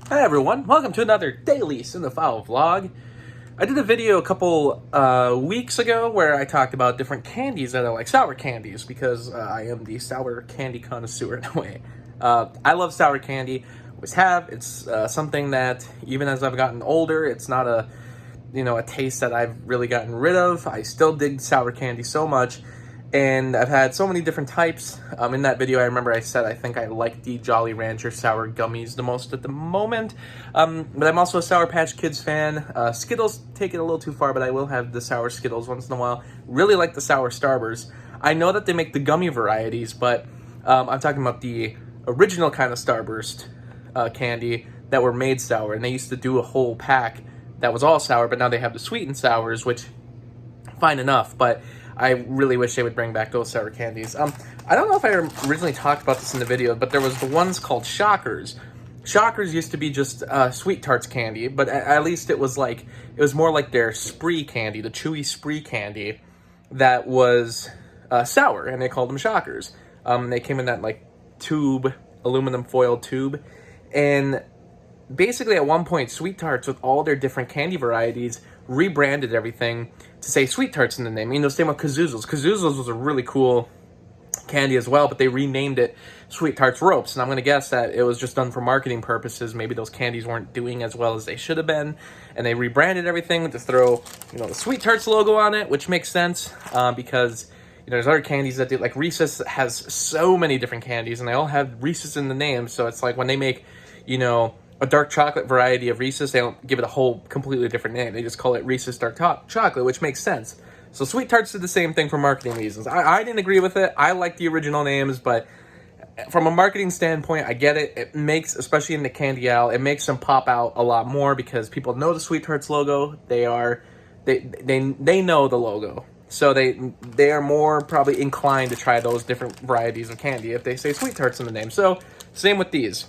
Hi everyone, welcome to another daily Cinephile vlog. I did a video a couple weeks ago where I talked about different candies that I like, sour candies, because I am the sour candy connoisseur in a way. I love sour candy, always have. It's something that even as I've gotten older, it's not a taste that I've really gotten rid of. I still dig sour candy so much. And I've had so many different types. In that video, I remember I said I think I like the Jolly Rancher sour gummies the most at the moment. But I'm also a Sour Patch Kids fan. Skittles take it a little too far, but I will have the sour Skittles once in a while. Really like the sour Starburst. I know that they make the gummy varieties, but I'm talking about the original kind of Starburst candy that were made sour. And they used to do a whole pack that was all sour, but now they have the sweet and sours, which, fine enough, but I really wish they would bring back those sour candies. I don't know if I originally talked about this in the video, but there was the ones called Shockers. Shockers used to be just Sweetarts candy, but at least it was more like their Spree candy, the chewy Spree candy that was sour, and they called them Shockers. They came in that like tube, aluminum foil tube, and basically at one point Sweetarts, with all their different candy varieties, rebranded everything to say Sweetarts in the name. You know, same with Kazoozles. Kazoozles was a really cool candy as well, but they renamed it Sweetarts Ropes, and I'm going to guess that it was just done for marketing purposes. Maybe those candies weren't doing as well as they should have been, and they rebranded everything to throw, the Sweetarts logo on it, which makes sense, because there's other candies that do, like Reese's has so many different candies, and they all have Reese's in the name, so it's like when they make, a dark chocolate variety of Reese's, they don't give it a whole completely different name. They just call it Reese's Dark Chocolate, which makes sense. So Sweetarts did the same thing for marketing reasons. I didn't agree with it. I like the original names, but from a marketing standpoint, I get it. It makes, especially in the candy aisle, it makes them pop out a lot more because people know the Sweetarts logo. They know the logo. So they are more probably inclined to try those different varieties of candy if they say Sweetarts in the name. So same with these.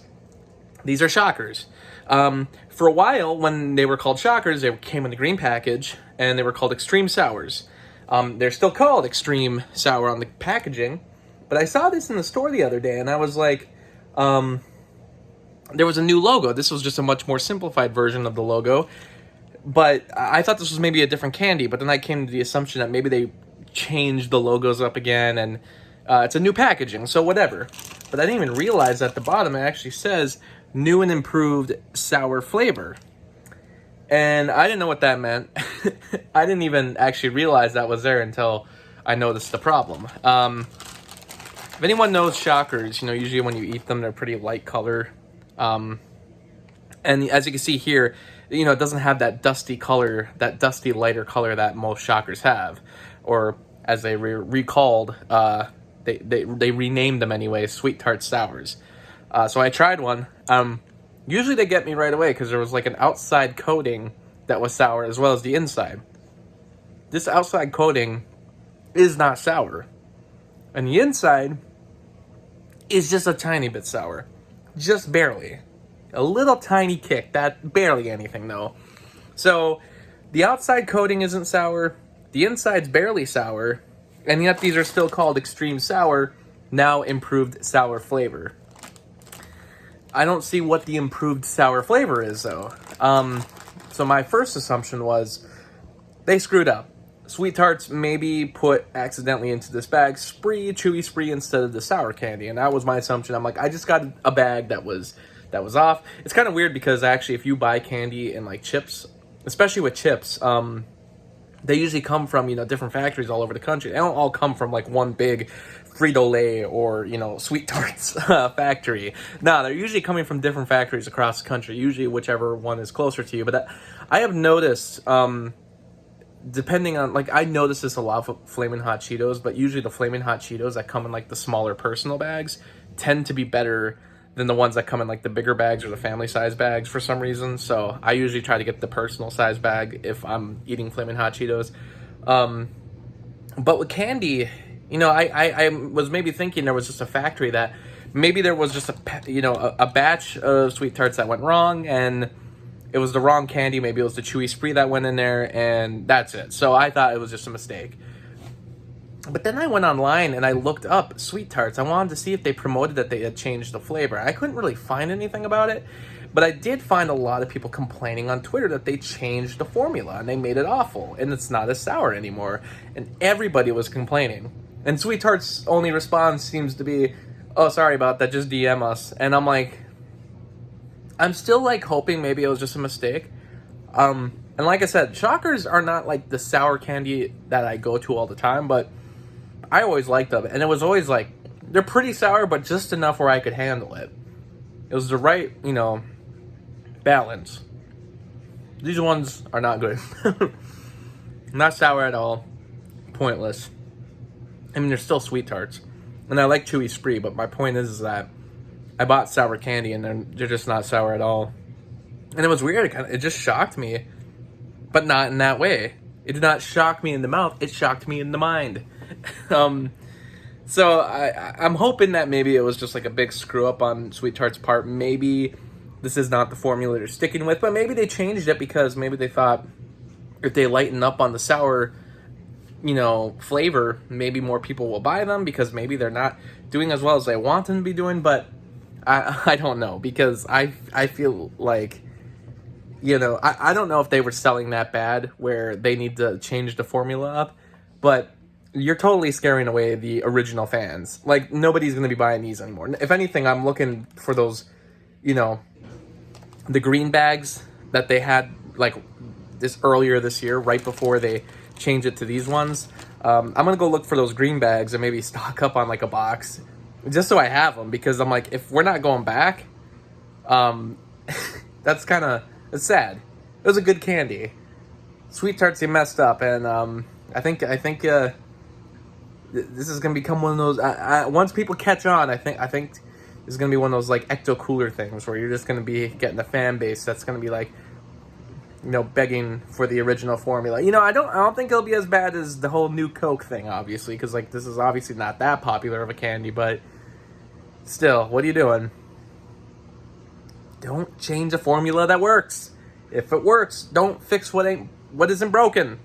These are Shockers. For a while, when they were called Shockers, they came in the green package, and they were called Extreme Sours. They're still called Extreme Sour on the packaging, but I saw this in the store the other day, and I was like, there was a new logo. This was just a much more simplified version of the logo, but I thought this was maybe a different candy, but then I came to the assumption that maybe they changed the logos up again, and it's a new packaging, so whatever. But I didn't even realize at the bottom it actually says new and improved sour flavor. And I didn't know what that meant. I didn't even actually realize that was there until I noticed the problem. If anyone knows Shockers, usually when you eat them, they're pretty light color. And as you can see here, it doesn't have that dusty color, that dusty lighter color that most Shockers have. Or as they recalled, they renamed them anyway, Sweetarts Sours. So I tried one. Usually they get me right away because there was like an outside coating that was sour as well as the inside. This outside coating is not sour. And the inside is just a tiny bit sour. Just barely. A little tiny kick. That barely anything though. So the outside coating isn't sour. The inside's barely sour. And yet these are still called Extreme Sour, now improved sour flavor. I don't see what the improved sour flavor is, though. So my first assumption was they screwed up. Sweetarts maybe put accidentally into this bag chewy Spree instead of the sour candy, and that was my assumption. I'm like, I just got a bag that was off. It's kind of weird because actually, if you buy candy in like chips, especially with chips, they usually come from different factories all over the country. They don't all come from like one big Frito-Lay or Sweetarts factory. No, they're usually coming from different factories across the country, usually whichever one is closer to you. But I have noticed, depending on, like, I noticed this a lot with Flamin' Hot Cheetos, but usually the Flamin' Hot Cheetos that come in like the smaller personal bags tend to be better than the ones that come in like the bigger bags or the family size bags for some reason. So I usually try to get the personal size bag if I'm eating Flamin' Hot Cheetos. But with candy, I was maybe thinking there was just a factory that maybe there was just a batch of Sweetarts that went wrong, and it was the wrong candy. Maybe it was the chewy Spree that went in there, and that's it. So I thought it was just a mistake. But then I went online and I looked up Sweetarts. I wanted to see if they promoted that they had changed the flavor. I couldn't really find anything about it, but I did find a lot of people complaining on Twitter that they changed the formula and they made it awful and it's not as sour anymore. And everybody was complaining. And Sweetarts' only response seems to be, "Oh, sorry about that, just DM us." And I'm like, I'm still like hoping maybe it was just a mistake. And like I said, Shockers are not like the sour candy that I go to all the time, but I always liked them. And it was always like, they're pretty sour, but just enough where I could handle it. It was the right, balance. These ones are not good. Not sour at all. Pointless. I mean, they're still Sweetarts. And I like Chewy Spree, but my point is that I bought sour candy and they're just not sour at all. And it was weird. It just shocked me, but not in that way. It did not shock me in the mouth. It shocked me in the mind. So I'm hoping that maybe it was just like a big screw up on Sweetarts' part. Maybe this is not the formula they're sticking with, but maybe they changed it because maybe they thought if they lighten up on the sour, flavor, maybe more people will buy them because maybe they're not doing as well as they want them to be doing. But I don't know, because I feel like, I don't know if they were selling that bad where they need to change the formula up, but you're totally scaring away the original fans. Like, nobody's going to be buying these anymore. If anything, I'm looking for those, the green bags that they had, like, earlier this year, right before they changed it to these ones. I'm going to go look for those green bags and maybe stock up on, like, a box, just so I have them, because I'm like, if we're not going back, that's it's sad. It was a good candy. Sweetarts, they messed up, and I think this is gonna become one of those. Once people catch on, I think this is gonna be one of those like ecto cooler things where you're just gonna be getting a fan base that's gonna be like, begging for the original formula. I don't think it'll be as bad as the whole new Coke thing, obviously, because like this is obviously not that popular of a candy, but still, what are you doing? Don't change a formula that works. If it works, don't fix what isn't broken.